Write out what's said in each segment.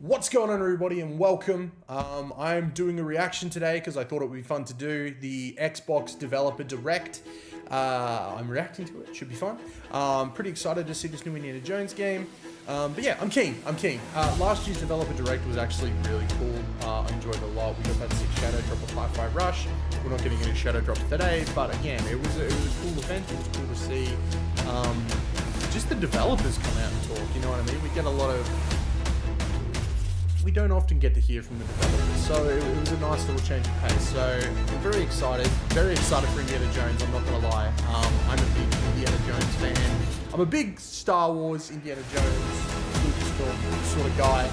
What's going on, everybody, and welcome. I'm doing a reaction today because I thought it would be fun to do the Xbox Developer Direct. I'm reacting to it. Should be fun. Pretty excited to see this new Indiana Jones game. But yeah, I'm keen. Last year's Developer Direct was actually really cool. I enjoyed it a lot. We got that 6 Shadow Drop of Hi-Fi Rush. We're not getting any Shadow Drops today, but again, it was a cool event. It was cool to see just the developers come out and talk. You know what I mean? We get a lot of... We don't often get to hear from the developers, so it was a nice little change of pace. So I'm very excited for Indiana Jones, I'm not going to lie. I'm a big Indiana Jones fan. I'm a big Star Wars, Indiana Jones, Lucasfilm sort of guy.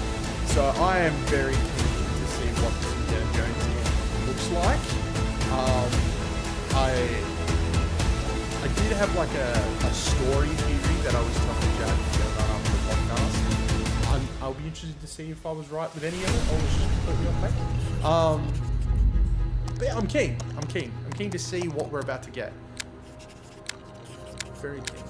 So I am very keen to see what this Indiana Jones game looks like. I did have like a story theory that I was telling Jack on the podcast. I'll be interested to see if I was right with any of it, or was just completely off base. But yeah, I'm keen. I'm keen to see what we're about to get. Very keen.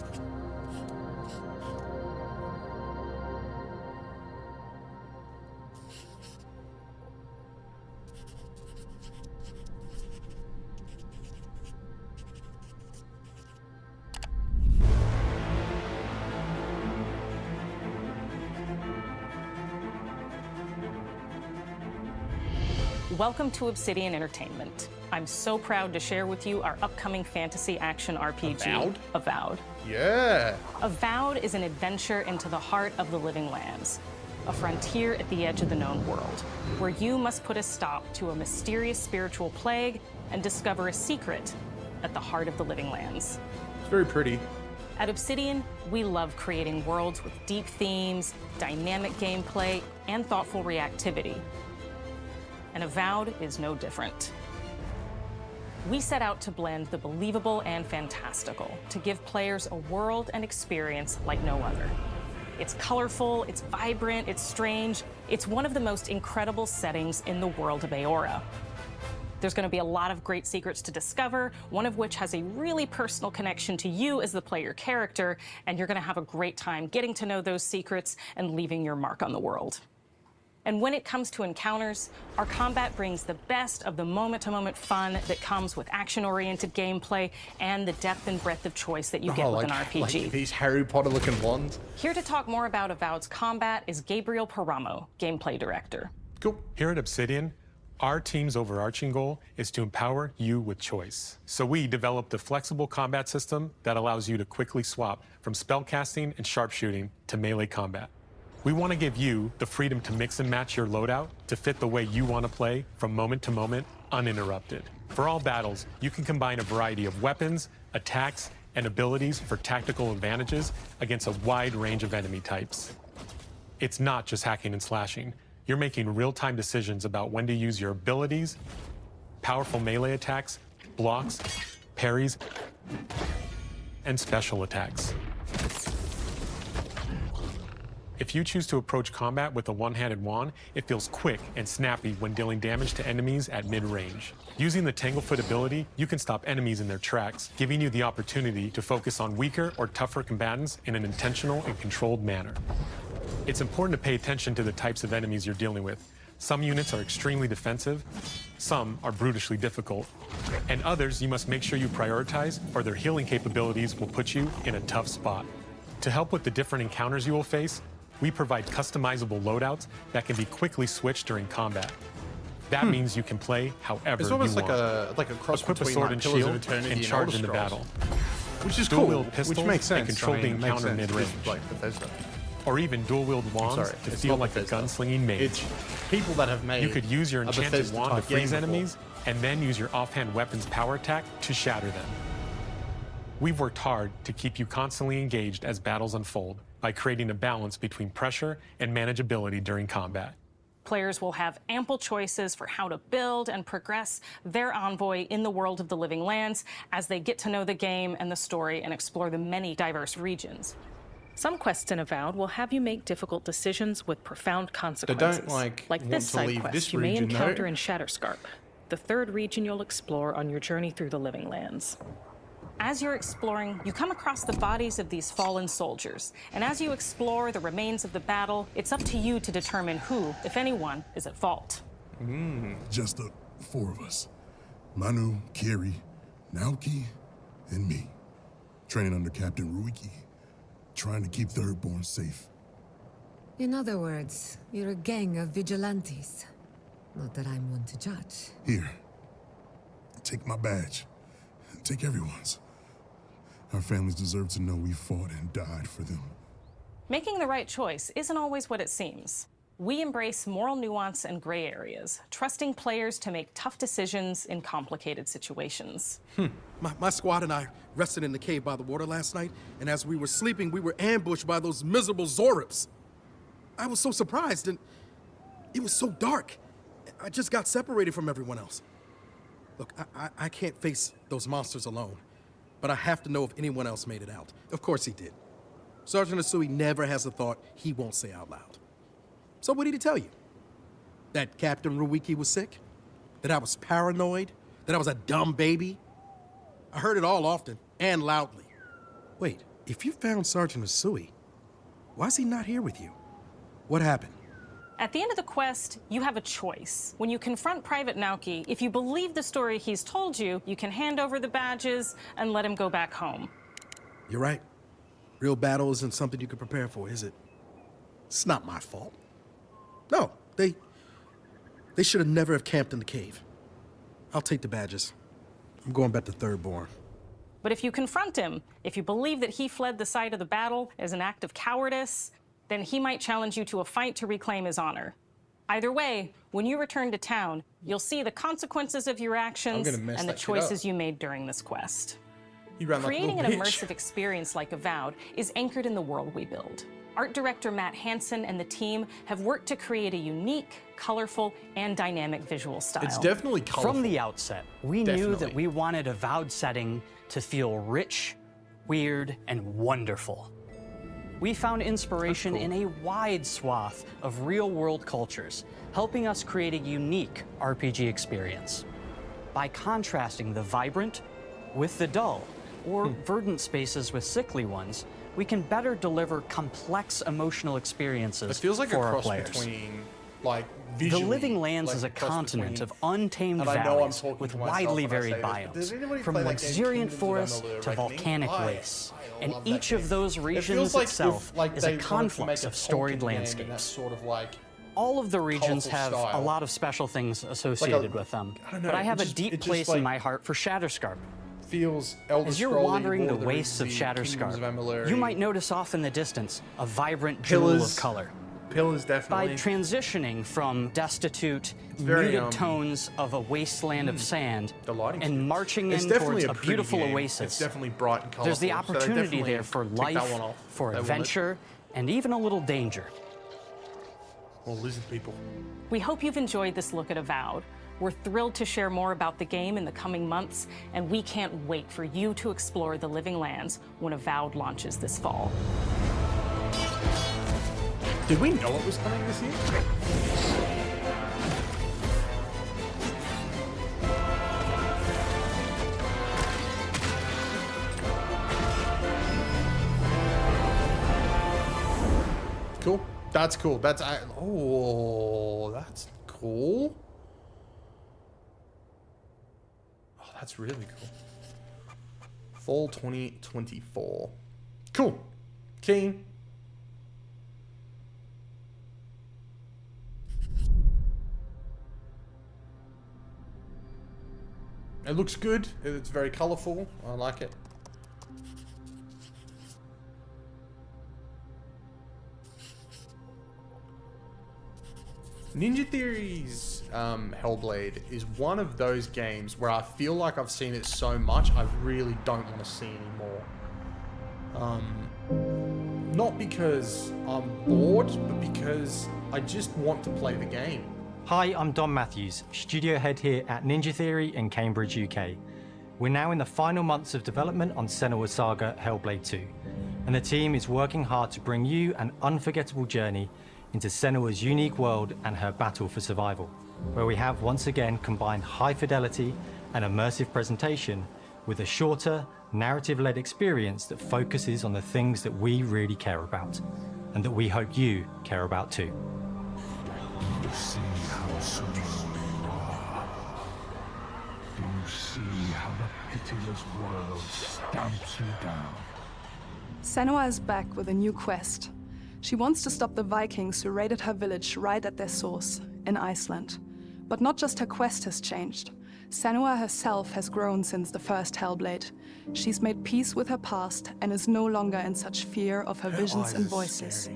Welcome to Obsidian Entertainment. I'm so proud to share with you our upcoming fantasy action RPG, Avowed? Avowed. Yeah. Avowed is an adventure into the heart of the living lands, a frontier at the edge of the known world, where you must put a stop to a mysterious spiritual plague and discover a secret at the heart of the living lands. It's very pretty. At Obsidian, we love creating worlds with deep themes, dynamic gameplay, and thoughtful reactivity. And Avowed is no different. We set out to blend the believable and fantastical to give players a world and experience like no other. It's colorful, it's vibrant, it's strange. It's one of the most incredible settings in the world of Aora. There's going to be a lot of great secrets to discover, one of which has a really personal connection to you as the player character, and you're going to have a great time getting to know those secrets and leaving your mark on the world. And when it comes to encounters, our combat brings the best of the moment-to-moment fun that comes with action-oriented gameplay and the depth and breadth of choice that you get with an RPG. Like these Harry Potter-looking ones. Here to talk more about Avowed's combat is Gabriel Paramo, gameplay director. Cool. Here at Obsidian, our team's overarching goal is to empower you with choice. So we developed a flexible combat system that allows you to quickly swap from spellcasting and sharpshooting to melee combat. We want to give you the freedom to mix and match your loadout to fit the way you want to play from moment to moment, uninterrupted. For all battles, you can combine a variety of weapons, attacks, and abilities for tactical advantages against a wide range of enemy types. It's not just hacking and slashing. You're making real-time decisions about when to use your abilities, powerful melee attacks, blocks, parries, and special attacks. If you choose to approach combat with a one-handed wand, it feels quick and snappy when dealing damage to enemies at mid-range. Using the Tanglefoot ability, you can stop enemies in their tracks, giving you the opportunity to focus on weaker or tougher combatants in an intentional and controlled manner. It's important to pay attention to the types of enemies you're dealing with. Some units are extremely defensive, some are brutishly difficult, and others you must make sure you prioritize, or their healing capabilities will put you in a tough spot. To help with the different encounters you will face, we provide customizable loadouts that can be quickly switched during combat. That means you can play however you want. It's almost like a cross Equip a between sword like and Pillars of shield Eternity and charge into Elder battle. Scrolls. Which is cool. Dual-wield pistols which makes sense. and control the encounter mid-range. Like Bethesda. Or even dual-wield wands to it's feel not like a Bethesda. gunslinging mage. It's people that have made You could use your a enchanted Bethesda wand to type freeze game enemies, and then use your offhand weapon's power attack to shatter them. We've worked hard to keep you constantly engaged as battles unfold by creating a balance between pressure and manageability during combat. Players will have ample choices for how to build and progress their envoy in the world of the living lands as they get to know the game and the story and explore the many diverse regions. Some quests in Avowed will have you make difficult decisions with profound consequences. They don't like this want to side leave quest this you may region, though. encounter in Shatterscarp, the third region you'll explore on your journey through the living lands. As you're exploring, you come across the bodies of these fallen soldiers. And as you explore the remains of the battle, it's up to you to determine who, if anyone, is at fault. Just the four of us. Manu, Kiri, Naoki, and me. Training under Captain Ruiki. Trying to keep Thirdborn safe. In other words, you're a gang of vigilantes. Not that I'm one to judge. Here. Take my badge. Take everyone's. Our families deserve to know we fought and died for them. Making the right choice isn't always what it seems. We embrace moral nuance and gray areas, trusting players to make tough decisions in complicated situations. My squad and I rested in the cave by the water last night, and as we were sleeping, we were ambushed by those miserable Zorips. I was so surprised, and it was so dark. I just got separated from everyone else. Look, I can't face those monsters alone, but I have to know if anyone else made it out. Of course he did. Sergeant Asui never has a thought he won't say out loud. So what did he tell you? That Captain Ruiki was sick? That I was paranoid? That I was a dumb baby? I heard it all often and loudly. Wait, if you found Sergeant Asui, why is he not here with you? What happened? At the end of the quest, you have a choice. When you confront Private Naoki, if you believe the story he's told you, you can hand over the badges and let him go back home. You're right. Real battle isn't something you can prepare for, is it? It's not my fault. No, they should have never have camped in the cave. I'll take the badges. I'm going back to Thirdborn. But if you confront him, if you believe that he fled the site of the battle as an act of cowardice, then he might challenge you to a fight to reclaim his honor. Either way, when you return to town, you'll see the consequences of your actions and the choices you made during this quest. Creating an immersive experience like Avowed is anchored in the world we build. Art director Matt Hansen and the team have worked to create a unique, colorful, and dynamic visual style. It's definitely colorful. From the outset, we knew that we wanted Avowed setting to feel rich, weird, and wonderful. We found inspiration in a wide swath of real-world cultures, helping us create a unique RPG experience. By contrasting the vibrant with the dull, or verdant spaces with sickly ones, we can better deliver complex emotional experiences it feels like for a our cross players. Between, like, visually, the Living Lands like is a continent of untamed and I know I'm valleys talking with to myself widely when I varied say this, but does biomes, anybody from play that game, luxuriant Kingdoms of forests Amalur: to Reckoning? volcanic I wastes. And love that each of game. those It regions feels like itself if, like, is they a wanted to confluence make of a storied Tolkien game in that landscapes. sort of like All of the regions have colorful style. a lot of special things associated with them, I don't know, but I have it a just- deep it just, place like, in my heart for Shatterscarp. feels Elder As you're Scrolls-y, wandering Lord the of the wastes of Rings-y, Kingdoms Shatterscarp, of Amalur-y. you might notice off in the distance a vibrant jewel of Pillars. color. Pillars, By definitely. transitioning from destitute, very, muted tones of a wasteland of sand the lighting's and good. marching It's in definitely towards a pretty beautiful game. oasis. It's definitely bright and colorful. There's the so they opportunity definitely there for tick that life, one off. for They want it. adventure, and even a little danger. Or lizard people. We hope you've enjoyed this look at Avowed. We're thrilled to share more about the game in the coming months, and we can't wait for you to explore the Living Lands when Avowed launches this fall. Did we know it was coming this year? Cool. That's cool. That's oh, that's cool. Oh, that's really cool. Fall 2024. Cool. Keen. It looks good. It's very colorful. I like it. Ninja Theory's Hellblade is one of those games where I feel like I've seen it so much, I really don't want to see anymore. Not because I'm bored, but because I just want to play the game. Hi, I'm Don Matthews, studio head here at Ninja Theory in Cambridge, UK. We're now in the final months of development on Senua's Saga Hellblade 2, and the team is working hard to bring you an unforgettable journey into Senua's unique world and her battle for survival, where we have once again combined high fidelity and immersive presentation with a shorter, narrative-led experience that focuses on the things that we really care about, and that we hope you care about too. You see how strong you are. Do you see how the pitiless world stamps you down? Senua is back with a new quest. She wants to stop the Vikings who raided her village right at their source, in Iceland. But not just her quest has changed. Senua herself has grown since the first Hellblade. She's made peace with her past and is no longer in such fear of her visions and voices.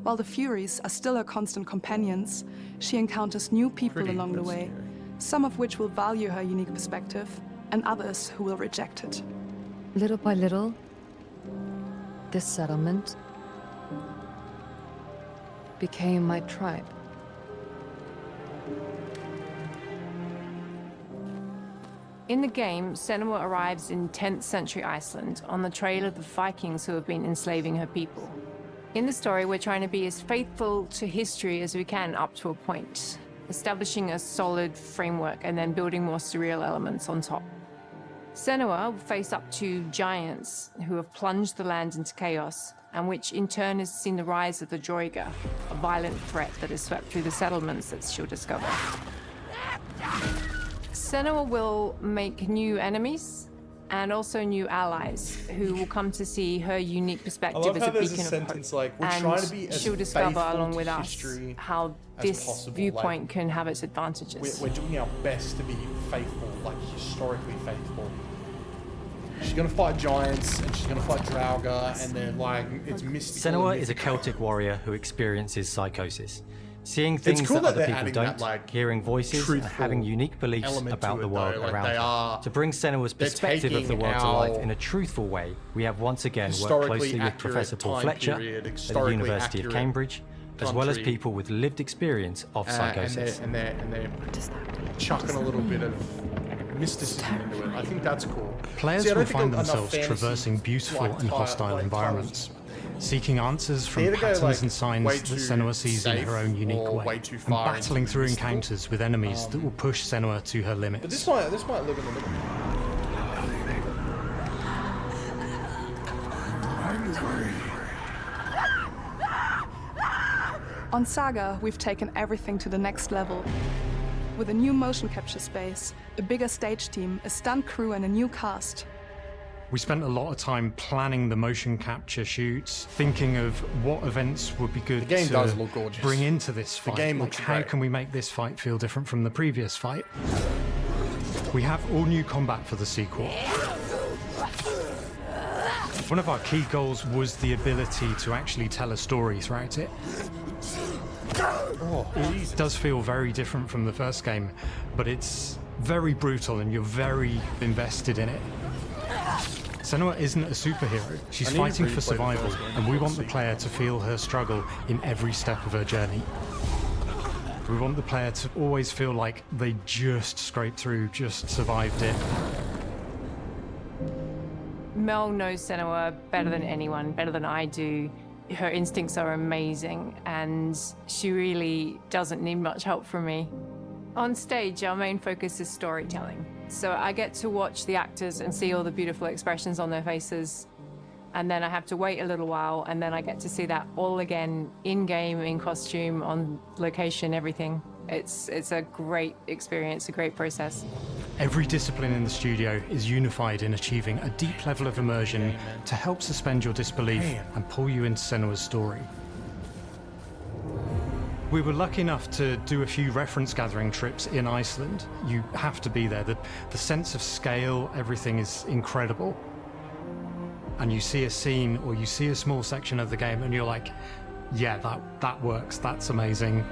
While the Furies are still her constant companions, she encounters new people along the way, some of which will value her unique perspective, and others who will reject it. Little by little, this settlement became my tribe. In the game, Senua arrives in 10th century Iceland on the trail of the Vikings who have been enslaving her people. In the story, we're trying to be as faithful to history as we can up to a point, establishing a solid framework and then building more surreal elements on top. Senua will face up to giants who have plunged the land into chaos, and which in turn has seen the rise of the Droiga, a violent threat that has swept through the settlements that she'll discover. Senua will make new enemies and also new allies who will come to see her unique perspective as a beacon of hope. Like, we're trying to be as she'll discover faithful along to with us history how as this possible. viewpoint Like, can have its advantages. we're doing our best to be faithful, like historically faithful. She's gonna fight giants and she's gonna fight Draugr, and then like it's mystical. Senua is a Celtic warrior who experiences psychosis. Seeing things cool that that other they're people adding don't, that, like, hearing voices, and having unique beliefs element about to the it, world though. Like, around they her. are- To bring Senua's they're perspective of the taking world to our life in a truthful way, we have once again worked historically closely with accurate Professor Paul time Fletcher period, at the historically University of accurate Cambridge, as well as country. people with lived experience of psychosis. And they're chucking a little bit of mysticism into it. I think that's cool. Players See, I don't will think find enough themselves fantasy, traversing beautiful like, and hostile like, environments, seeking answers from They either go, patterns like, and signs way that too Senua sees in safe her own unique or way, way too and far into battling the through mystical. encounters with enemies that will push Senua to her limits. But this might live in the middle. On Saga, we've taken everything to the next level. With a new motion capture space, a bigger stage team, a stunt crew, and a new cast. We spent a lot of time planning the motion capture shoots, thinking of what events would be good The game to does look gorgeous. bring into this fight. game Like, looks how great. can we make this fight feel different from the previous fight? We have all new combat for the sequel. One of our key goals was the ability to actually tell a story throughout it. It does feel very different from the first game, but it's very brutal and you're very invested in it. Senua isn't a superhero. She's I need to fighting for replay the survival, first game and we to want the see. player to feel her struggle in every step of her journey. We want the player to always feel like they just scraped through, just survived it. Mel knows Senua better than anyone, better than I do. Her instincts are amazing, and she really doesn't need much help from me. On stage, our main focus is storytelling. So I get to watch the actors and see all the beautiful expressions on their faces. And then I have to wait a little while, and then I get to see that all again, in-game, in costume, on location, everything. It's a great experience, a great process. Every discipline in the studio is unified in achieving a deep level of immersion to help suspend your disbelief and pull you into Senua's story. We were lucky enough to do a few reference gathering trips in Iceland. You have to be there. The sense of scale, everything is incredible. And you see a scene or you see a small section of the game and you're like, yeah, that works, that's amazing.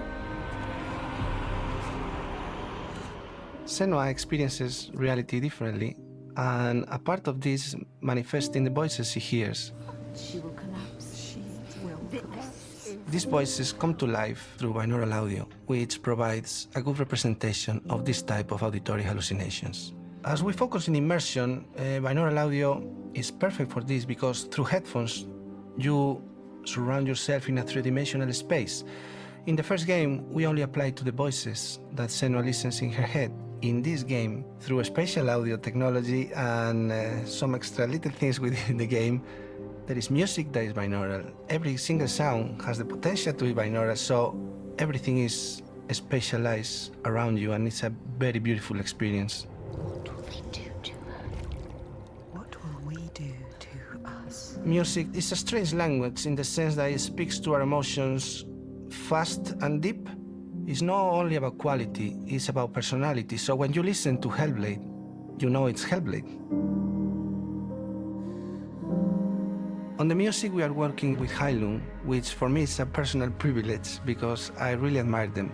Senua experiences reality differently, and a part of this manifests in the voices she hears. She will collapse. She will collapse. These voices come to life through binaural audio, which provides a good representation of this type of auditory hallucinations. As we focus in immersion, binaural audio is perfect for this because through headphones, you surround yourself in a three-dimensional space. In the first game, we only applied to the voices that Senua listens in her head, in this game through spatial audio technology and some extra little things within the game. There is music that is binaural. Every single sound has the potential to be binaural, so everything is spatialized around you, and it's a very beautiful experience. What will they do to her? What will we do to us? Music is a strange language in the sense that it speaks to our emotions fast and deep. It's not only about quality, it's about personality. So when you listen to Hellblade, you know it's Hellblade. On the music, we are working with Heilung, which for me is a personal privilege because I really admire them.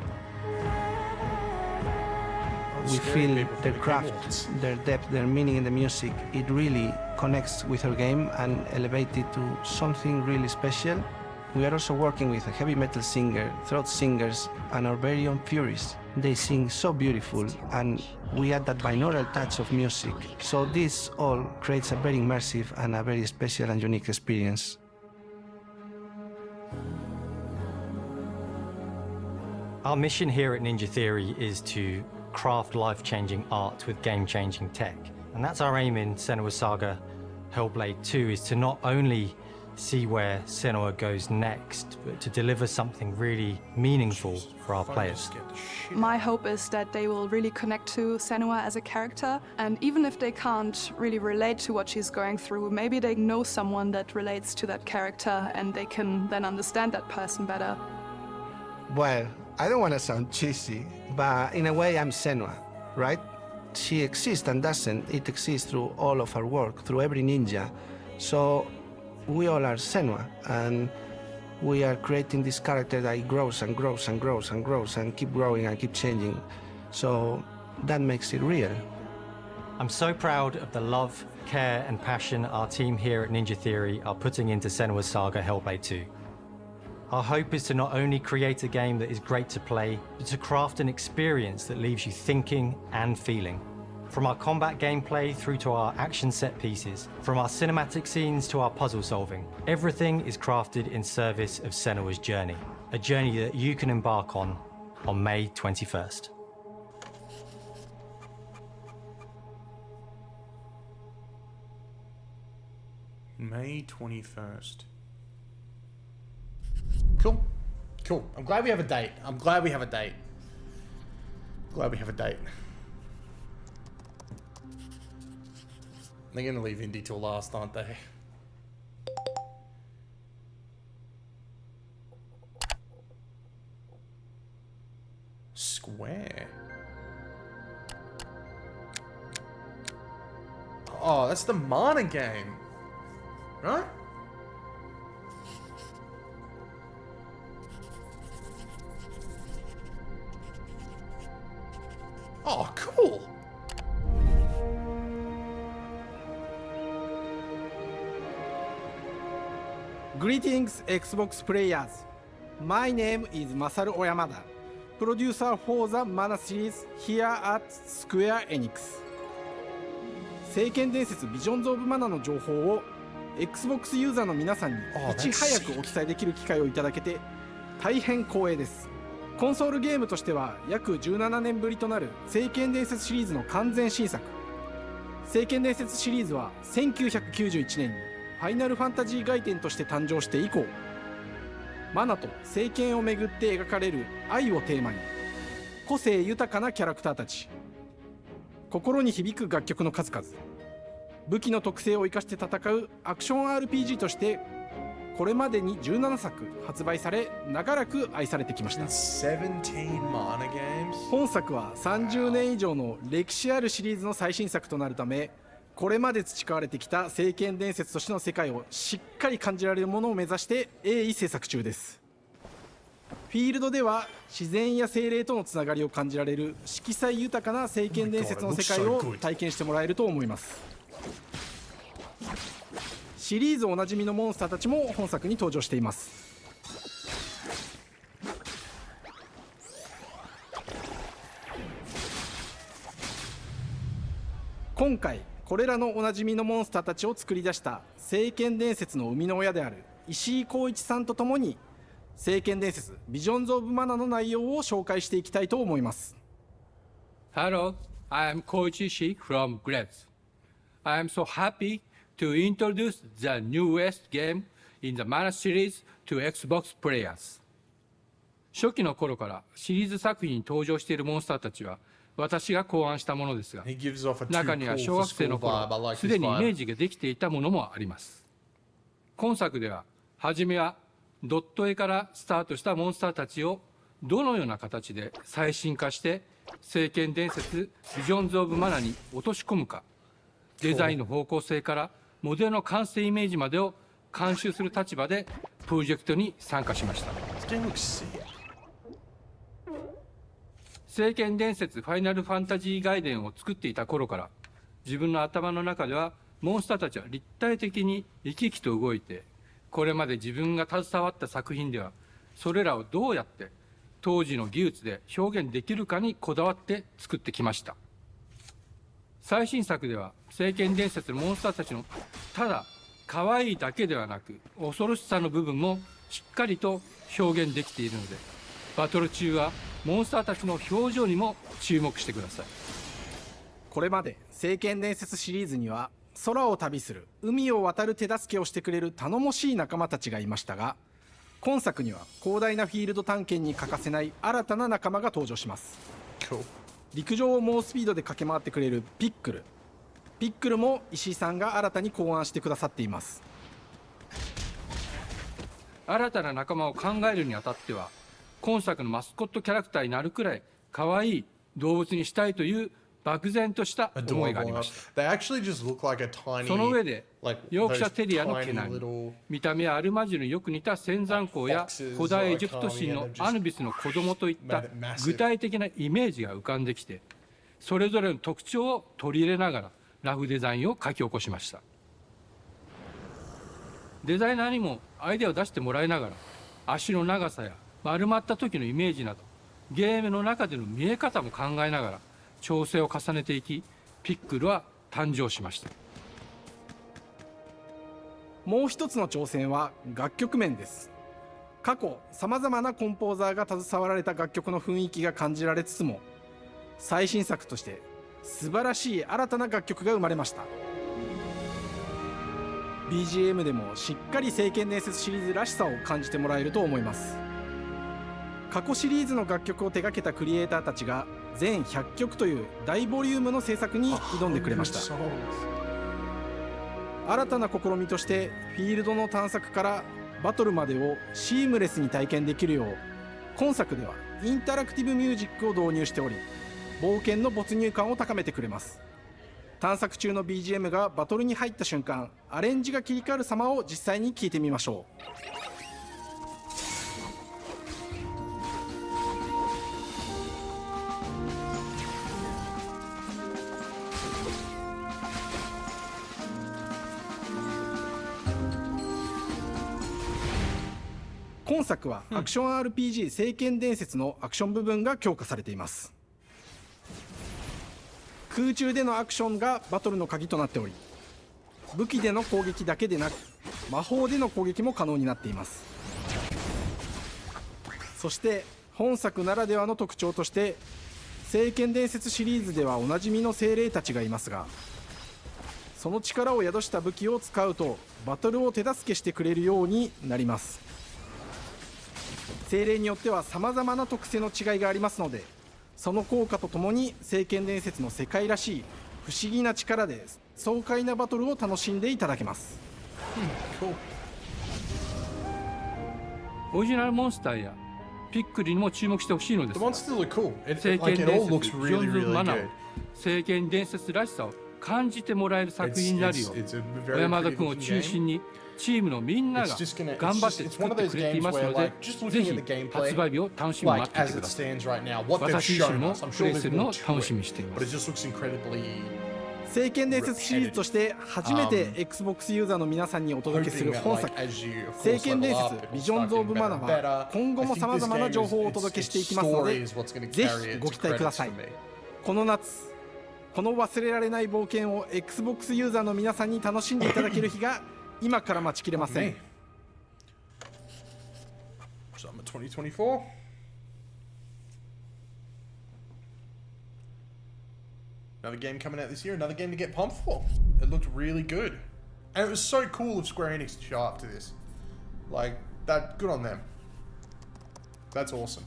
We feel their craft, their depth, their meaning in the music. It really connects with our game and elevates it to something really special. We are also working with a heavy metal singer, throat singers, and our very own Furies. They sing so beautiful, and we add that binaural touch of music. So this all creates a very immersive and a very special and unique experience. Our mission here at Ninja Theory is to craft life-changing art with game-changing tech. And that's our aim in Senua's Saga Hellblade 2, is to not only see where Senua goes next, but to deliver something really meaningful for our players. My hope is that they will really connect to Senua as a character, and even if they can't really relate to what she's going through, maybe they know someone that relates to that character and they can then understand that person better. Well, I don't want to sound cheesy, but in a way I'm Senua, right? She exists and doesn't. It exists through all of our work, through every ninja. So we all are Senua, and we are creating this character that grows and grows and grows and grows and keep growing and keep changing. So that makes it real. I'm so proud of the love, care, and passion our team here at Ninja Theory are putting into Senua's Saga Hellblade 2. Our hope is to not only create a game that is great to play, but to craft an experience that leaves you thinking and feeling. From our combat gameplay through to our action set pieces, from our cinematic scenes to our puzzle solving, everything is crafted in service of Senua's journey, a journey that you can embark on May 21st. May 21st. Cool. Cool. I'm glad we have a date. Glad we have a date. They're gonna leave Indy till last, aren't they? Square. Oh, that's the Mana game. Right? Oh, cool. Greetings, Xbox players. My name is Masaru Oyamada, producer for the Mana series here at Square Enix. 聖剣伝説ビジョンズ・オブ・マナの情報を Xbox ユーザーの皆さんにいち早くお伝えできる機会をいただけて大変光栄です。コンソールゲームとしては約17年ぶりとなる聖剣伝説シリーズの完全新作。聖剣伝説シリーズは1991年にファイナルファンタジー外伝として誕生して以降、マナと聖剣をめぐって描かれる愛をテーマに、個性豊かなキャラクターたち、心に響く楽曲の数々、武器の特性を生かして戦うアクション RPG としてこれまでに17作発売され、長らく愛されてきました。本作は30年以上の歴史あるシリーズの最新作となるため、これまで培われてきた聖剣伝説としての世界をしっかり感じられるものを目指して鋭意制作中です。フィールドでは自然や精霊とのつながりを感じられる色彩豊かな聖剣伝説の世界を体験してもらえると思います。シリーズおなじみのモンスターたちも本作に登場しています。今回これらのおなじみのモンスターたちを作り出した聖剣伝説の生みの親である石井浩一さんとともに、聖剣伝説ビジョンズ・オブ・マナの内容を紹介していきたいと思います。 Hello, I am Koichi Shi from Gretz. I am so happy to introduce the newest game in the Mana series to Xbox players. 初期の頃からシリーズ作品に登場しているモンスターたちは私が考案したものですが、中には小学生の頃すでにイメージができていたものもあります。今作では初めはドット絵からスタートしたモンスターたちをどのような形で最新化して聖剣伝説ビジョンズ・オブ・マナに落とし込むか、デザインの方向性からモデルの完成イメージまでを監修する立場でプロジェクトに参加しました。聖剣伝説ファイナルファンタジー外伝を作っていた頃から自分の頭の中ではモンスターたちは立体的に生き生きと動いて、これまで自分が携わった作品ではそれらをどうやって当時の技術で表現できるかにこだわって作ってきました。最新作では聖剣伝説のモンスターたちのただ可愛いだけではなく恐ろしさの部分もしっかりと表現できているので、バトル中はモンスターたちの表情にも注目してください。これまで聖剣伝説シリーズには空を旅する海を渡る手助けをしてくれる頼もしい仲間たちがいましたが、今作には広大なフィールド探検に欠かせない新たな仲間が登場します。陸上を猛スピードで駆け回ってくれるピックルも石井さんが新たに考案してくださっています。新たな仲間を考えるにあたっては今作のマスコットキャラクターになるくらい可愛い動物にしたいという漠然とした思いがありました。その上でヨークシャテリアの毛並み、見た目はアルマジルによく似た仙山港や古代エジプト神のアヌビスの子供といった具体的なイメージが浮かんできて、それぞれの特徴を取り入れながらラフデザインを書き起こしました。デザイナーにもアイデアを出してもらいながら足の長さや丸まった時のイメージなどゲームの中での見え方も考えながら調整を重ねていき、ピックルは誕生しました。もう一つの挑戦は楽曲面です。過去さまざまなコンポーザーが携わられた楽曲の雰囲気が感じられつつも、最新作として素晴らしい新たな楽曲が生まれました。 BGM でもしっかり聖剣伝説シリーズらしさを感じてもらえると思います。過去シリーズの楽曲を手掛けたクリエイターたちが全100曲という大ボリュームの制作に挑んでくれました。新たな試みとしてフィールドの探索からバトルまでをシームレスに体験できるよう、今作ではインタラクティブミュージックを導入しており、冒険の没入感を高めてくれます。探索中の BGM がバトルに入った瞬間、アレンジが切り替わる様を実際に聞いてみましょう。今作はアクション RPG 聖剣伝説のアクション部分が強化されています。空中でのアクションがバトルの鍵となっており、武器での攻撃だけでなく魔法での攻撃も可能になっています。そして本作ならではの特徴として、聖剣伝説シリーズではおなじみの精霊たちがいますが、その力を宿した武器を使うとバトルを手助けしてくれるようになります。精霊によってはさまざまな特性の違いがありますので、その効果とともに聖剣伝説の世界らしい不思議な力で爽快なバトルを楽しんでいただけます。オリジナルモンスターやピックリにも注目してほしいのですが、聖剣伝説ジョンズ・マナを聖剣伝説らしさを感じてもらえる作品になるよう、小山田君を中心にチームのみんなが頑張って作ってくれていますので、ぜひ発売日を楽しみに待っていてください。私自身もプレイするのを楽しみにしています。聖剣伝説シリーズとして初めて Xbox ユーザーの皆さんにお届けする本作、聖剣伝説ビジョンズ・オブ・マナは今後もさまざまな情報をお届けしていきますので、ぜひご期待ください。この夏、この忘れられない冒険を Xbox ユーザーの皆さんに楽しんでいただける日が今から待ちきれません。Summer 2024 Another game coming out this year, another game to get pumped for. It looked really good. And it was so cool of Square Enix to show up to this. Like, that, good on them. That's awesome.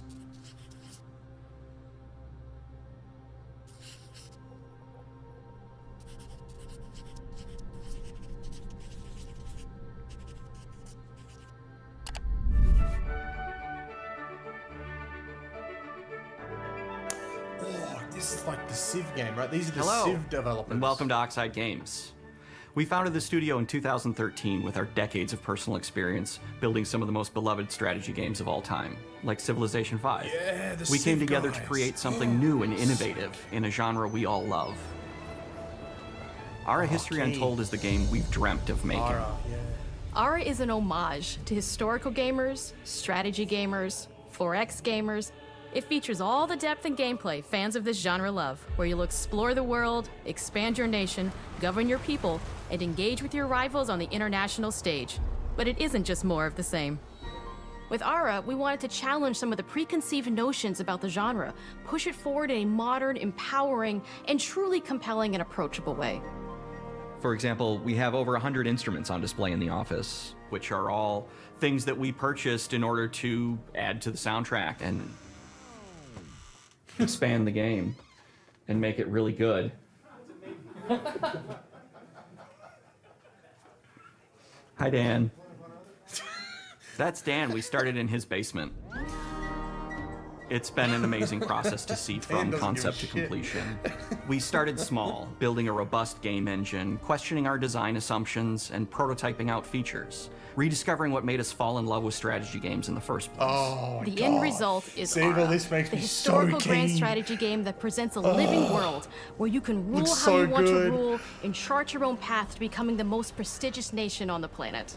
This is like the Civ game, right? These are the Civ developers. And welcome to Oxide Games. We founded the studio in 2013 with our decades of personal experience building some of the most beloved strategy games of all time, like Civilization V. Yeah, the We came Civ together guys. to create something new and innovative in a genre we all love. Ara History Untold is the game we've dreamt of making. Ara is an homage to historical gamers, strategy gamers, 4X gamers. It features all the depth and gameplay fans of this genre love, where you'll explore the world, expand your nation, govern your people, and engage with your rivals on the international stage. But it isn't just more of the same. With Ara, we wanted to challenge some of the preconceived notions about the genre, push it forward in a modern, empowering, and truly compelling and approachable way. For example, we have over 100 instruments on display in the office, which are all things that we purchased in order to add to the soundtrack and expand the game and make it really good. Hi, Dan. That's Dan. We started in his basement. It's been an amazing process to see from concept to completion. We started small, building a robust game engine, questioning our design assumptions, and prototyping out features, rediscovering what made us fall in love with strategy games in the first place. Oh, the end result is Ara, this makes the me historical so grand keen. strategy game that presents a living world where you can rule Looks how so you want good. to rule and chart your own path to becoming the most prestigious nation on the planet.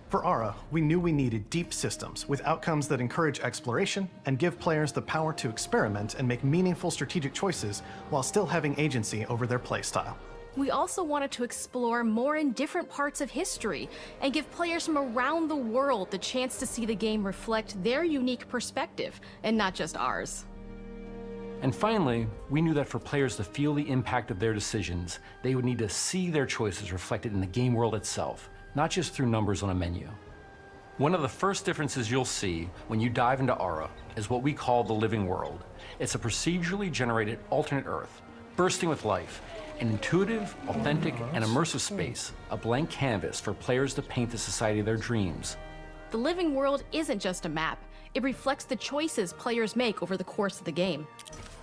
For Ara, we knew we needed deep systems with outcomes that encourage exploration and give players the power to experiment and make meaningful strategic choices while still having agency over their playstyle. We also wanted to explore more in different parts of history and give players from around the world the chance to see the game reflect their unique perspective and not just ours. And finally, we knew that for players to feel the impact of their decisions, they would need to see their choices reflected in the game world itself, not just through numbers on a menu. One of the first differences you'll see when you dive into Ara is what we call the living world. It's a procedurally generated alternate Earth, bursting with life, an intuitive, authentic, and immersive space, a blank canvas for players to paint the society of their dreams. The living world isn't just a map. It reflects the choices players make over the course of the game.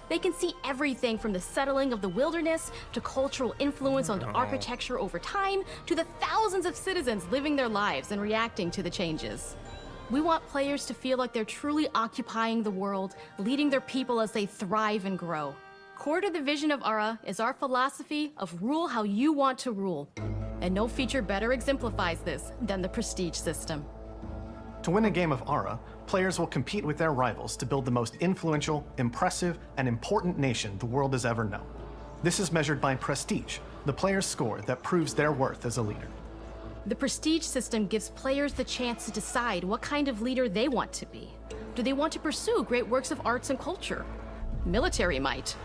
They can see everything from the settling of the wilderness to cultural influence on architecture over time to the thousands of citizens living their lives and reacting to the changes. We want players to feel like they're truly occupying the world, leading their people as they thrive and grow. Core to the vision of Ara is our philosophy of rule how you want to rule. And no feature better exemplifies this than the prestige system. To win a game of Ara, players will compete with their rivals to build the most influential, impressive, and important nation the world has ever known. This is measured by prestige, the player's score that proves their worth as a leader. The prestige system gives players the chance to decide what kind of leader they want to be. Do they want to pursue great works of arts and culture? Military might?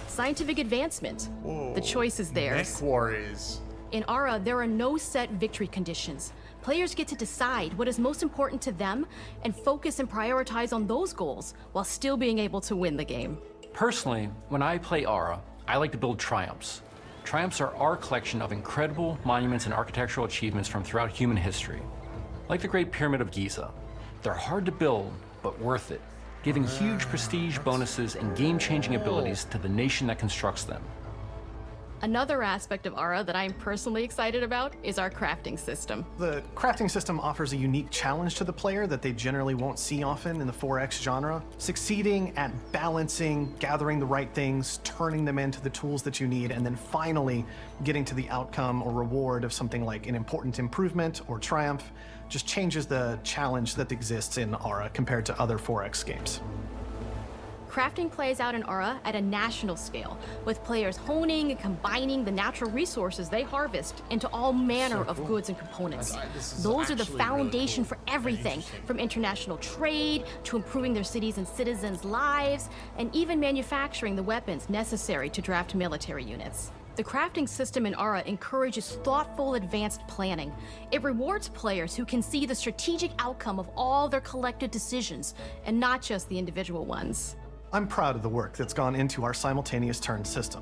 Scientific advancement? Whoa. The choice is theirs. Mech warriors. In Ara, there are no set victory conditions. Players get to decide what is most important to them and focus and prioritize on those goals while still being able to win the game. Personally, when I play Ara, I like to build triumphs. Triumphs are our collection of incredible monuments and architectural achievements from throughout human history. Like the Great Pyramid of Giza. They're hard to build, but worth it, giving huge prestige bonuses and game-changing abilities to the nation that constructs them. Another aspect of Ara that I'm personally excited about is our crafting system. The crafting system offers a unique challenge to the player that they generally won't see often in the 4X genre. Succeeding at balancing, gathering the right things, turning them into the tools that you need, and then finally getting to the outcome or reward of something like an important improvement or triumph just changes the challenge that exists in Ara compared to other 4X games. Crafting plays out in Aura at a national scale, with players honing and combining the natural resources they harvest into all manner of goods and components. Those are the foundation for everything, from international trade to improving their cities and citizens' lives, and even manufacturing the weapons necessary to draft military units. The crafting system in Aura encourages thoughtful, advanced planning. It rewards players who can see the strategic outcome of all their collective decisions, and not just the individual ones. I'm proud of the work that's gone into our simultaneous turn system.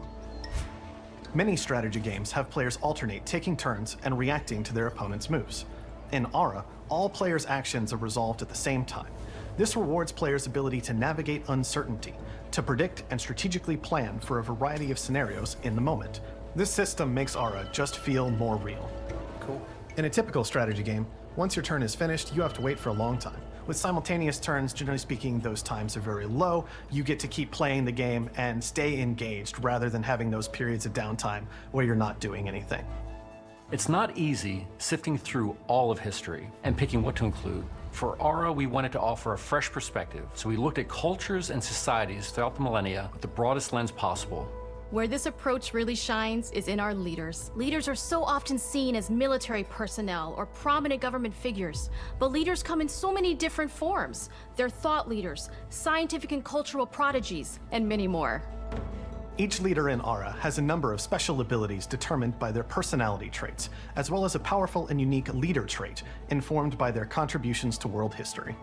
Many strategy games have players alternate taking turns and reacting to their opponent's moves. In Aura, all players' actions are resolved at the same time. This rewards players' ability to navigate uncertainty, to predict and strategically plan for a variety of scenarios in the moment. This system makes Aura just feel more real. Cool. In a typical strategy game, once your turn is finished, you have to wait for a long time. With simultaneous turns, generally speaking, those times are very low. You get to keep playing the game and stay engaged rather than having those periods of downtime where you're not doing anything. It's not easy sifting through all of history and picking what to include. For Aura, we wanted to offer a fresh perspective, so we looked at cultures and societies throughout the millennia with the broadest lens possible. Where this approach really shines is in our leaders. Leaders are so often seen as military personnel or prominent government figures, but leaders come in so many different forms. They're thought leaders, scientific and cultural prodigies, and many more. Each leader in Aura has a number of special abilities determined by their personality traits, as well as a powerful and unique leader trait informed by their contributions to world history.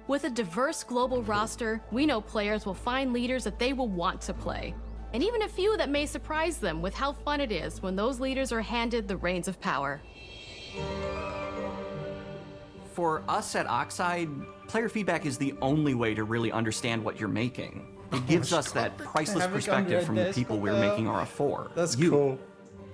With a diverse global roster, we know players will find leaders that they will want to play, and even a few that may surprise them with how fun it is when those leaders are handed the reins of power. For us at Oxide, player feedback is the only way to really understand what you're making. It gives us that priceless perspective from the people we're making Aura for. That's cool.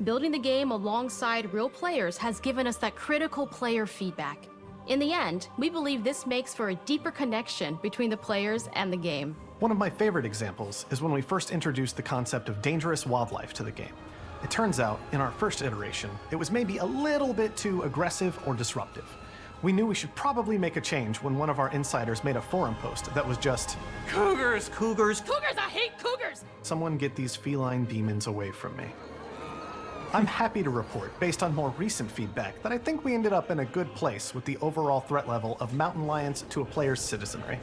Building the game alongside real players has given us that critical player feedback. In the end, we believe this makes for a deeper connection between the players and the game. One of my favorite examples is when we first introduced the concept of dangerous wildlife to the game. It turns out, in our first iteration, it was maybe a little bit too aggressive or disruptive. We knew we should probably make a change when one of our insiders made a forum post that was just, "Cougars, cougars, cougars, I hate cougars! Someone get these feline demons away from me." I'm happy to report, based on more recent feedback, that I think we ended up in a good place with the overall threat level of mountain lions to a player's citizenry.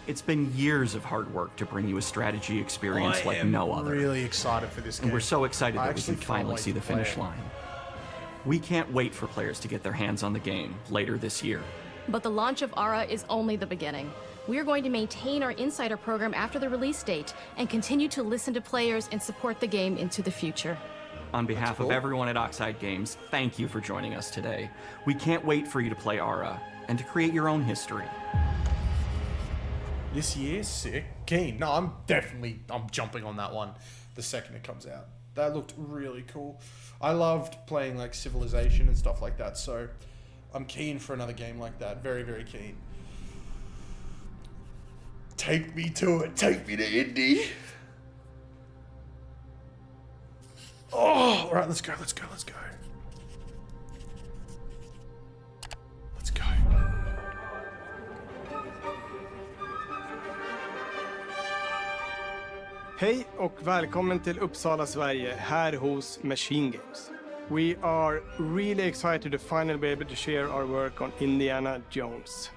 It's been years of hard work to bring you a strategy experience like no other. I'm really excited for this game. And we're so excited that we can can't finally wait see to the play finish it. line. We can't wait for players to get their hands on the game later this year. But the launch of Aura is only the beginning. We are going to maintain our insider program after the release date and continue to listen to players and support the game into the future. On behalf of everyone at Oxide Games, thank you for joining us today. We can't wait for you to play Aura and to create your own history. This year, sick. Keen. No, I'm jumping on that one the second it comes out. That looked really cool. I loved playing like Civilization and stuff like that, so I'm keen for another game like that. Very, very keen. Take me to it. Take me to Indy. Oh, all right, let's go, let's go, let's go. Let's go. Hej och välkommen till Uppsala, Sverige, här hos Machine Games. We are really excited to finally be able to share our work on Indiana Jones.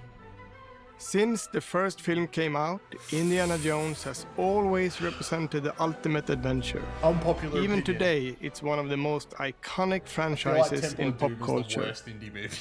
Since the first film came out, Indiana Jones has always represented the ultimate adventure. Unpopular Even opinion. today, it's one of the most iconic I feel like franchises Temple in of pop Doom is culture. the worst indie movie.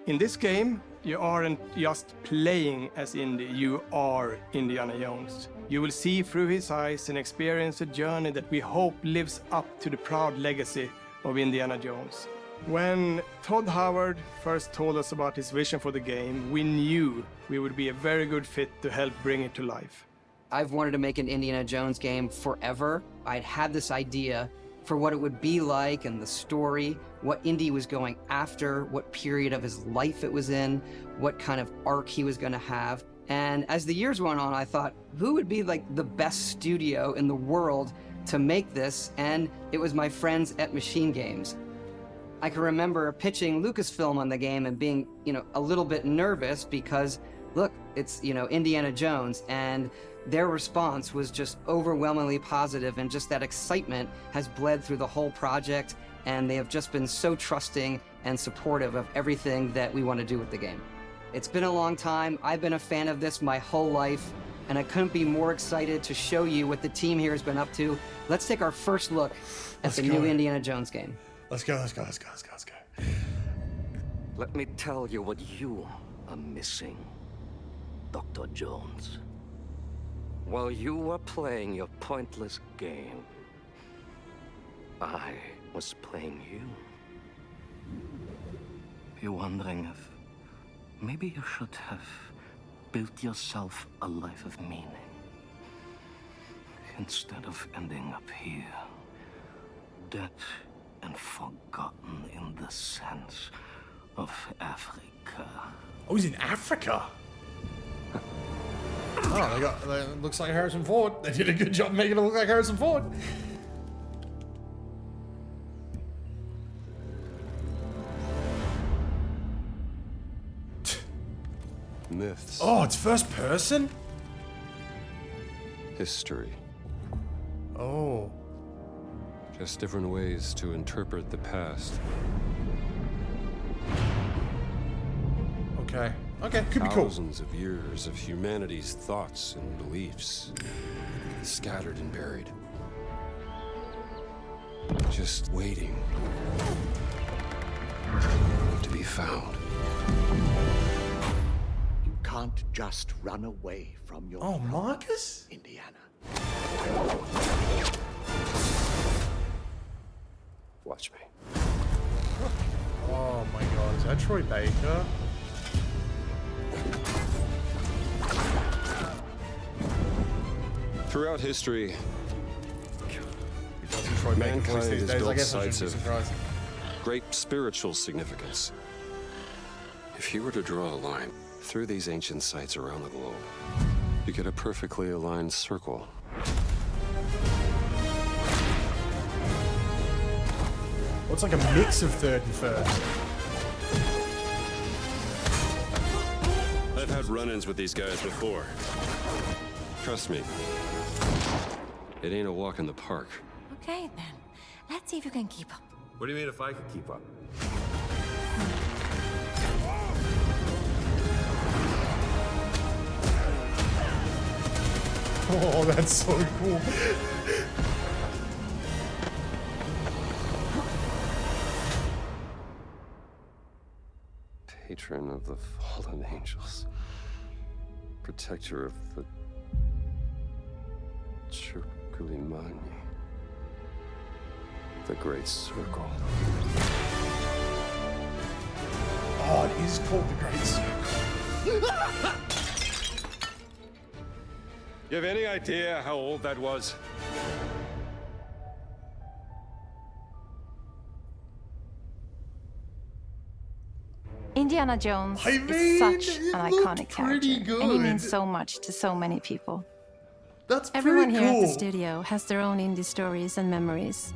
In this game, you aren't just playing as Indy, you are Indiana Jones. You will see through his eyes and experience a journey that we hope lives up to the proud legacy of Indiana Jones. When Todd Howard first told us about his vision for the game, we knew we would be a very good fit to help bring it to life. I've wanted to make an Indiana Jones game forever. I'd had this idea for what it would be like and the story, what Indy was going after, what period of his life it was in, what kind of arc he was going to have. And as the years went on, I thought, who would be like the best studio in the world to make this? And it was my friends at Machine Games. I can remember pitching Lucasfilm on the game and being, a little bit nervous because, look, it's, Indiana Jones, and Their response was just overwhelmingly positive, and just that excitement has bled through the whole project, and they have just been so trusting and supportive of everything that we want to do with the game. It's been a long time. I've been a fan of this my whole life, and I couldn't be more excited to show you what the team here has been up to. Let's take our first look at the new Indiana Jones game. Let's go, let's go, let's go, let's go, let's go. Let me tell you what you are missing, Dr. Jones. While you were playing your pointless game, I was playing you. You're wondering if maybe you should have built yourself a life of meaning instead of ending up here, dead and forgotten in the sense of Africa. Oh, he's in Africa? Oh, they looks like Harrison Ford. They did a good job making it look like Harrison Ford. Myths. Oh, it's first person? History. Oh. Just different ways to interpret the past. Okay. Okay, could be cool. Thousands of years of humanity's thoughts and beliefs, scattered and buried. Just waiting to be found. You can't just run away from your Marcus? Indiana. Watch me. Oh my god, is that Troy Baker? Throughout history, Troy Baker voice mankind these has days, I built guess I sites shouldn't of be surprised. great spiritual significance. If you were to draw a line through these ancient sites around the globe, you get a perfectly aligned circle. Well, it's like a mix of third and first. I've had run-ins with these guys before. Trust me, it ain't a walk in the park. Okay, then. Let's see if you can keep up. What do you mean if I could keep up? Oh, that's so cool. Patron of the fallen angels. Protector of the Circulimani. The Great Circle. Oh, it is called the Great Circle. You have any idea how old that was? Indiana Jones is such an iconic character, and he means so much to so many people. That's Everyone pretty here at the cool. studio has their own indie stories and memories.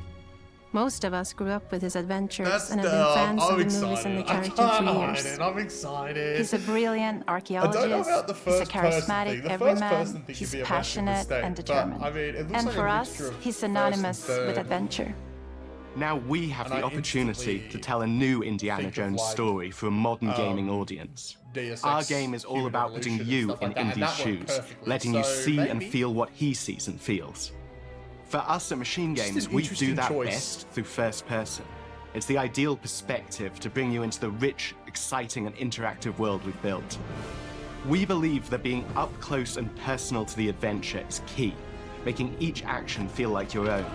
Most of us grew up with his adventures and have been fans of the movies and the character for years. I'm excited. He's a brilliant I archaeologist, don't know about the he's a first person charismatic thing. The first everyman, person thing he's could be a massive passionate mistake, and but, determined. I mean, it looks And like a for mixture us, of he's first and synonymous with third. adventure. Now we have And the I opportunity instantly to tell a new Indiana think of, Jones like, story for a modern gaming audience. Deus Our Ex game is all Human about putting Evolution and you stuff in like that, and Indy's that worked shoes, perfectly. letting you So see and maybe- feel what he sees and feels. For us at Machine Just Games, an we do interesting that choice. best through first person. It's the ideal perspective to bring you into the rich, exciting, and interactive world we've built. We believe that being up close and personal to the adventure is key, making each action feel like your own.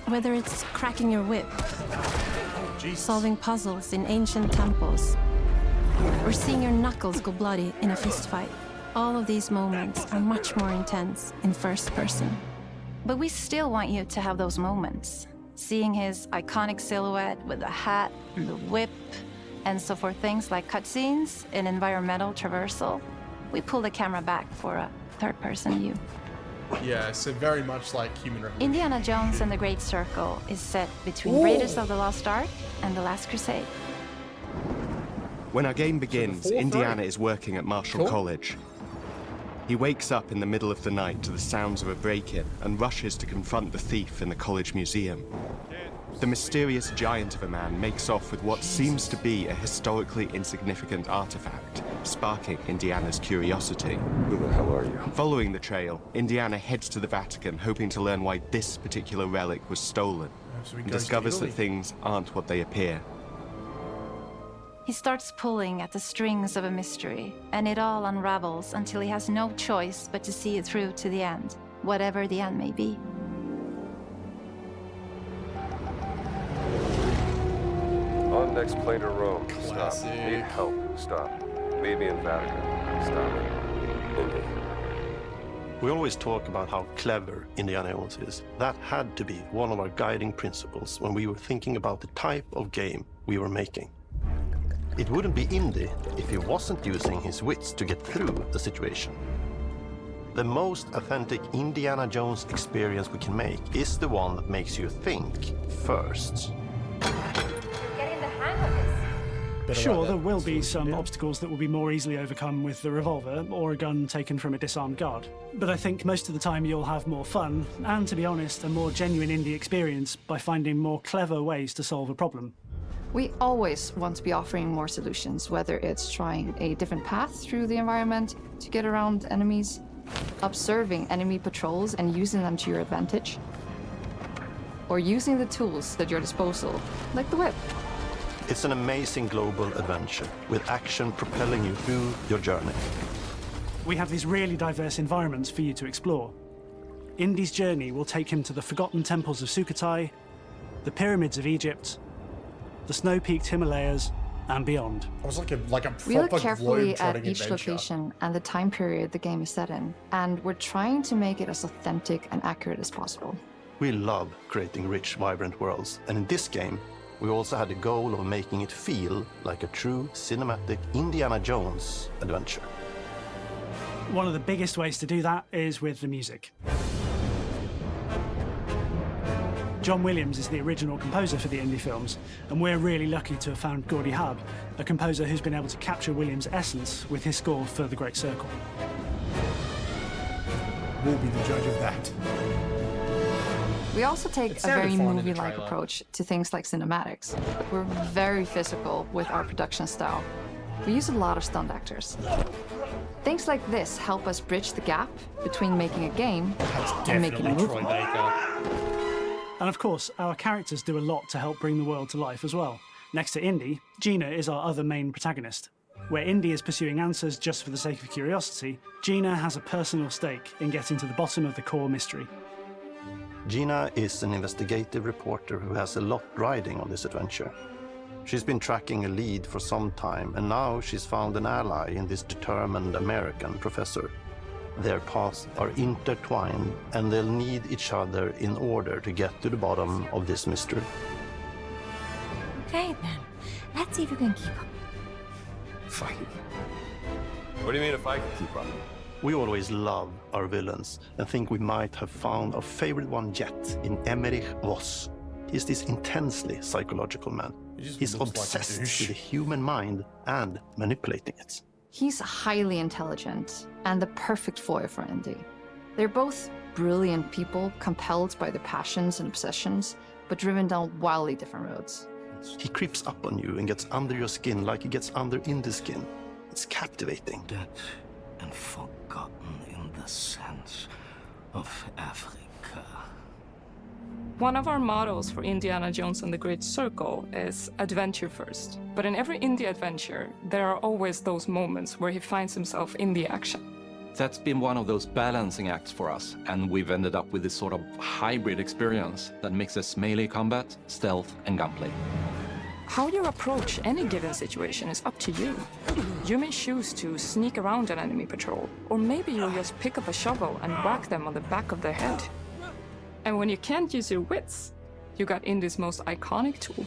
Whether it's cracking your whip, solving puzzles in ancient temples, or seeing your knuckles go bloody in a fistfight, all of these moments are much more intense in first person. But we still want you to have those moments. Seeing his iconic silhouette with the hat, the whip, and so for things like cutscenes and environmental traversal, we pull the camera back for a third-person view. Yeah, so very much like Human Revolution. Indiana Jones and the Great Circle is set between Ooh. Raiders of the Lost Ark and The Last Crusade. When our game begins, fourth Indiana raid. is working at Marshall Cool. College. He wakes up in the middle of the night to the sounds of a break-in and rushes to confront the thief in the college museum. The mysterious giant of a man makes off with what seems to be a historically insignificant artifact, sparking Indiana's curiosity. Who the hell are you? Following the trail, Indiana heads to the Vatican, hoping to learn why this particular relic was stolen, and discovers that things aren't what they appear. He starts pulling at the strings of a mystery, and it all unravels until he has no choice but to see it through to the end, whatever the end may be. On next plane to Rome. Stop. Need help. Stop. Meet me in Vatican. Stop. Indy. We always talk about how clever Indiana Jones is. That had to be one of our guiding principles when we were thinking about the type of game we were making. It wouldn't be Indy if he wasn't using his wits to get through the situation. The most authentic Indiana Jones experience we can make is the one that makes you think first. Getting the hang of this. Sure, there will be some obstacles that will be more easily overcome with the revolver or a gun taken from a disarmed guard. But I think most of the time you'll have more fun, and to be honest, a more genuine indie experience by finding more clever ways to solve a problem. We always want to be offering more solutions, whether it's trying a different path through the environment to get around enemies, observing enemy patrols and using them to your advantage, or using the tools at your disposal, like the whip. It's an amazing global adventure, with action propelling you through your journey. We have these really diverse environments for you to explore. Indy's journey will take him to the forgotten temples of Sukhothai, the pyramids of Egypt, the snow-peaked Himalayas, and beyond. I was like a proper We look carefully at globe-trotting each adventure. location and the time period the game is set in, and we're trying to make it as authentic and accurate as possible. We love creating rich, vibrant worlds, and in this game, we also had the goal of making it feel like a true cinematic Indiana Jones adventure. One of the biggest ways to do that is with the music. John Williams is the original composer for the indie films, and we're really lucky to have found Gordy Hub, a composer who's been able to capture Williams' essence with his score for The Great Circle. We'll be the judge of that. We also take a sounded very fun in the movie-like trailer. approach to things like cinematics. We're very physical with our production style. We use a lot of stunt actors. Things like this help us bridge the gap between making a game and making a movie. And of course, our characters do a lot to help bring the world to life as well. Next to Indy, Gina is our other main protagonist. Where Indy is pursuing answers just for the sake of curiosity, Gina has a personal stake in getting to the bottom of the core mystery. Gina is an investigative reporter who has a lot riding on this adventure. She's been tracking a lead for some time, and now she's found an ally in this determined American professor. Their paths are intertwined, and they'll need each other in order to get to the bottom of this mystery. Okay, then. Let's see if you can keep up. Fight. What do you mean if I can keep up? We always love our villains and think we might have found our favorite one yet in Emmerich Voss. He's this intensely psychological man. He's looks like a obsessed douche. with the human mind and manipulating it. He's highly intelligent and the perfect foil for Indy. They're both brilliant people, compelled by their passions and obsessions, but driven down wildly different roads. He creeps up on you and gets under your skin like he gets under Indy's skin. It's captivating. Dead and forgotten in the sense of Africa. One of our mottos for Indiana Jones and the Great Circle is adventure first. But in every indie adventure, there are always those moments where he finds himself in the action. That's been one of those balancing acts for us, and we've ended up with this sort of hybrid experience that mixes melee combat, stealth, and gunplay. How you approach any given situation is up to you. You may choose to sneak around an enemy patrol, or maybe you'll just pick up a shovel and whack them on the back of their head. And when you can't use your wits, you got Indy's most iconic tool.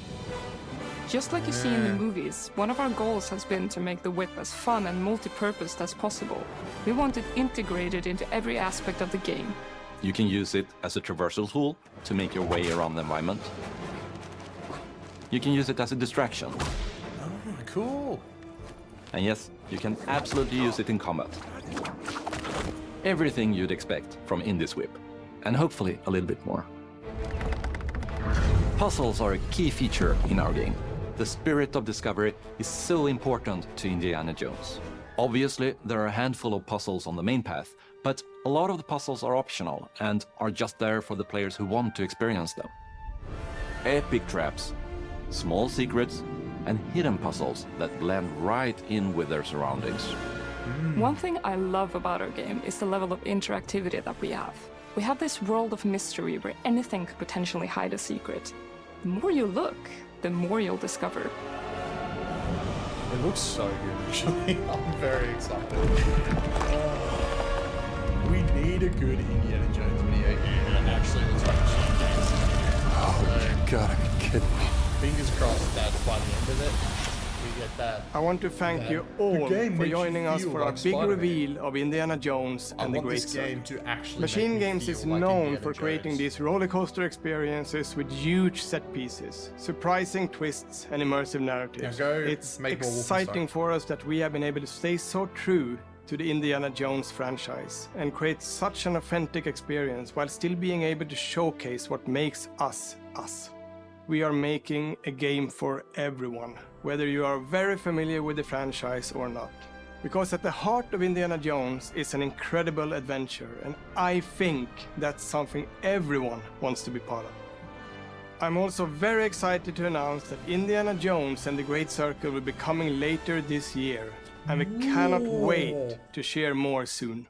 Just like you see in the movies, one of our goals has been to make the whip as fun and multi-purposed as possible. We want it integrated into every aspect of the game. You can use it as a traversal tool to make your way around the environment. You can use it as a distraction. Oh, cool. And yes, you can absolutely use it in combat. Everything you'd expect from Indie's whip, and hopefully a little bit more. Puzzles are a key feature in our game. The spirit of discovery is so important to Indiana Jones. Obviously, there are a handful of puzzles on the main path, but a lot of the puzzles are optional and are just there for the players who want to experience them. Epic traps, small secrets, and hidden puzzles that blend right in with their surroundings. One thing I love about our game is the level of interactivity that we have. We have this world of mystery where anything could potentially hide a secret. The more you look, the more you'll discover. It looks so good, actually. I'm very excited. We need a good Indiana Jones video game that actually looks like a Oh, you gotta be kidding me. Fingers crossed that by the end of it, we get that. I want to thank you all for joining us for our big reveal of Indiana Jones and the Great Circle. Machine Games is known for creating these roller coaster experiences with huge set pieces, surprising twists, and immersive narratives. It's exciting for us that we have been able to stay so true to the Indiana Jones franchise and create such an authentic experience while still being able to showcase what makes us us. We are making a game for everyone, whether you are very familiar with the franchise or not. Because at the heart of Indiana Jones is an incredible adventure, and I think that's something everyone wants to be part of. I'm also very excited to announce that Indiana Jones and the Great Circle will be coming later this year, and we cannot wait to share more soon.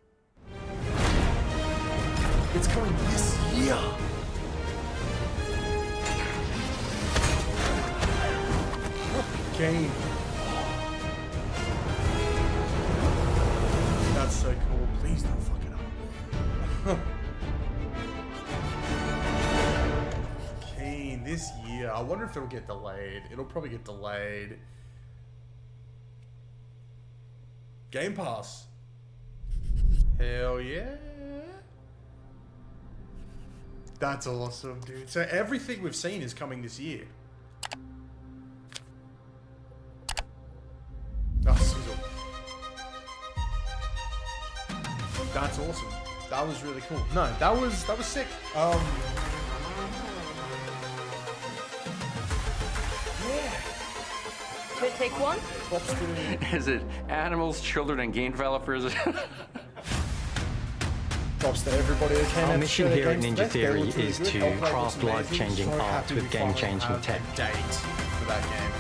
It's coming this year! Game. That's so cool. Please don't fuck it up. Keen, this year. I wonder if it'll get delayed. It'll probably get delayed. Game Pass. Hell yeah. That's awesome, dude. So everything we've seen is coming this year. Oh, sizzle. That's awesome. That was really cool. No, that was sick. Yeah. Should I take one? Is it animals, children, and game developers? Props to everybody that came Our out mission to here at games Ninja today. They Theory looked really is good. to Hellblade craft was amazing. life-changing So art happy with we finally game-changing have tech. a date for that game.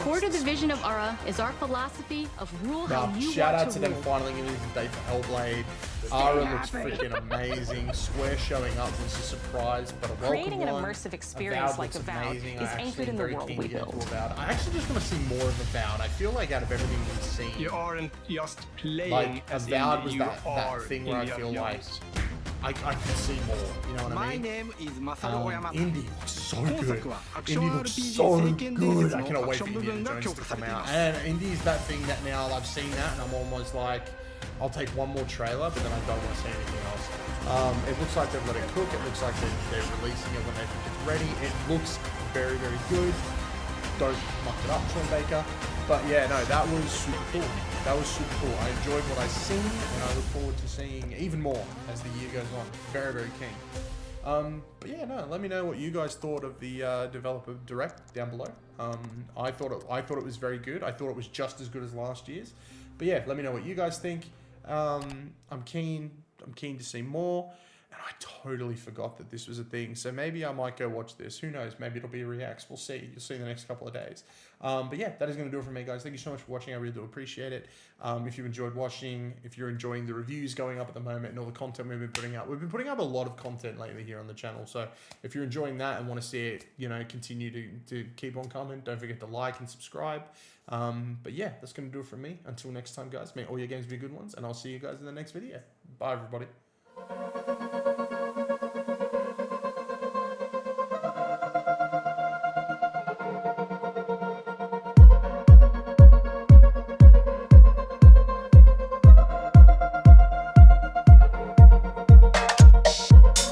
Core to the vision of Ara is our philosophy of rule how you Shout want out to to them rule. finally giving us a date for Hellblade. Ara looks freaking amazing. Square showing up was a surprise, but a welcome Creating an one. immersive experience Avowed like looks Avowed amazing. is I'm actually anchored in the very world keen we to get build. into Avowed. I actually just want to see more of Avowed. I feel like out of everything we've seen, You aren't just playing like as Avowed was you that are thing where I Indiana feel like Jones. I can see more. You know what I My mean? name is Masaru Oyamada. Indie looks so good. 今作はアクション Indie looks RPG so 聖剣伝 good. 説 I の cannot アク wait ショ for ン部分 Indiana が Jones 強 to 化さ come れていま out. す。 And Indie's that thing that now I've seen that and I'm almost like, I'll take one more trailer, but then I don't want to see anything else. It looks like they've let it cook. It looks like they're releasing it when they think it's ready. It looks very, very good. Don't muck it up, Sean Baker. But yeah, no, that was super cool. That was super cool. I enjoyed what I've seen, and I look forward to seeing even more as the year goes on. Very, very keen. But yeah, no, let me know what you guys thought of the developer direct down below. I thought it was very good. I thought it was just as good as last year's. But yeah, let me know what you guys think. I'm keen to see more. And I totally forgot that this was a thing. So maybe I might go watch this. Who knows? Maybe it'll be a reacts. We'll see. You'll see in the next couple of days. But yeah, that is going to do it for me, guys. Thank you so much for watching. I really do appreciate it. If you enjoyed watching, if you're enjoying the reviews going up at the moment and all the content we've been putting up a lot of content lately here on the channel. So if you're enjoying that and want to see it, continue to keep on coming, don't forget to like and subscribe. But yeah, that's going to do it from me. Until next time, guys, may all your games be good ones, and I'll see you guys in the next video. Bye, everybody.